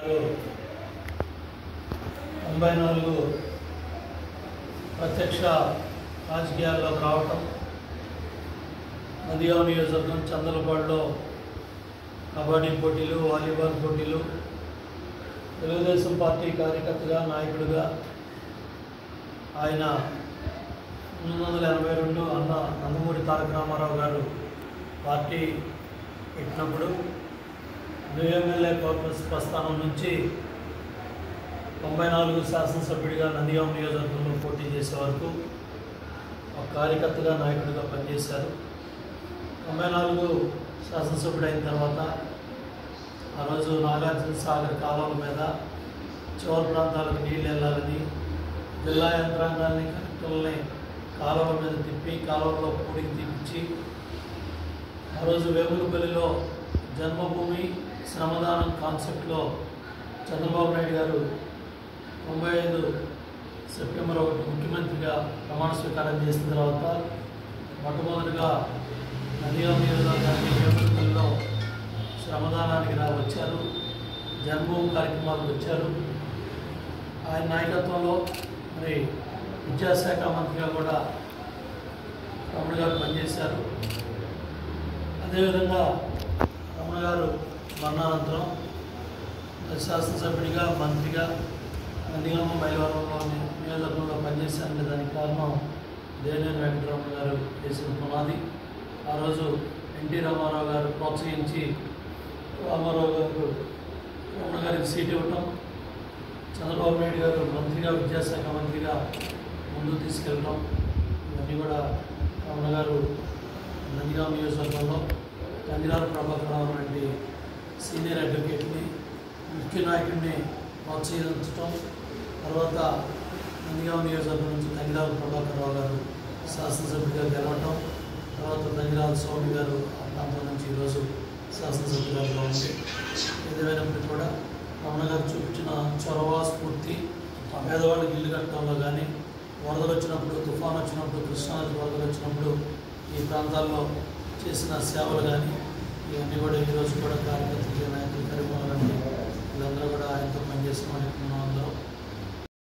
94 ప్రత్యక్ష రాజకీయాల్లోకి రావటం, నందిగామ నియోజకవర్గం చందలపాడులో కబడ్డీ పోటీలు, వాలీబాల్ పోటీలు, తెలుగుదేశం పార్టీ కార్యకర్తగా, నాయకుడిగా ఆయన 1982 అన్న నందమూరి తారక రామారావు గారు పార్టీ పెట్టినప్పుడు న్యూ ఎమ్మెల్యే కార్పొరేషన్ ప్రస్థానం నుంచి 94 శాసనసభ్యుడిగా నందిగామ నియోజకవర్గంలో పోటీ చేసే వరకు ఒక కార్యకర్తగా, నాయకుడిగా పనిచేశారు. 94 శాసనసభ్యుడు అయిన తర్వాత ఆ రోజు నాగార్జున సాగర్ కాలువల మీద చివరి ప్రాంతాలకు నీళ్ళు వెళ్ళాలని జిల్లా యంత్రాంగాన్ని, కలెక్టర్లని కాలువల మీద తిప్పి కాలువలో పూడికి తీపించి ఆ రోజు వేములపల్లిలో జన్మభూమి శ్రమదానం కాన్సెప్ట్లో చంద్రబాబు నాయుడు గారు 95 సెప్టెంబర్ 1 ముఖ్యమంత్రిగా ప్రమాణ స్వీకారం చేసిన తర్వాత మొట్టమొదటిగా నందిగామ నియోజకవర్గానికి వేములపల్లిలో శ్రమదానానికి వచ్చారు. జన్మభూమి కార్యక్రమాలకు వచ్చారు. ఆయన నాయకత్వంలో మరి విద్యాశాఖ మంత్రిగా కూడా రమణ గారు పనిచేశారు. అదేవిధంగా రమణ గారు మరణానంతరం శాసనసభ్యుడిగా, మంత్రిగా నందిగామ మైలవరంలో నియోజకవర్గంలో పనిచేశారంటే దానికి కారణం దేవినేని వెంకటరమణ గారు చేసిన పునాది. ఆ రోజు ఎన్టీ రామారావు గారు ప్రోత్సహించి రామారావు గారు రమణ గారికి సీట్ ఇవ్వటం, చంద్రబాబు నాయుడు గారు మంత్రిగా, విద్యాశాఖ మంత్రిగా ముందుకు తీసుకెళ్ళటం, ఇవన్నీ కూడా రమణ గారు నందిగామ నియోజకవర్గంలో తంగిరాల ప్రభాకర్ రావు లాంటి సీనియర్ అడ్వకేట్ని, ముఖ్య నాయకుడిని ప్రోత్సహించడం, తర్వాత నందిగామ నియోజకవర్గం నుంచి తంగిరాల ప్రభాకర్ రావు గారు శాసనసభ్యుడిగా గెలవటం, తర్వాత తంగిరాల స్వామి గారు ఆ ప్రాంతం నుంచి ఈరోజు శాసనసభ్యులుగా ఉంది. ఏదేమైనప్పటికీ కూడా రమణ గారు చూపించిన చొరవ, స్ఫూర్తి పేదవాళ్ళకి ఇల్లు కట్టడంలో కానీ, వరదలు వచ్చినప్పుడు, తుఫాను వచ్చినప్పుడు, కృష్ణానది వరదలు వచ్చినప్పుడు ఈ ప్రాంతాల్లో చేసిన సేవలు కానీ ఇవన్నీ కూడా ఈరోజు కూడా కార్యకర్తలు, నాయకులు, కార్యక్రమాలు వీళ్ళందరూ కూడా ఆయనతో పనిచేసిన వాళ్ళు అందరూ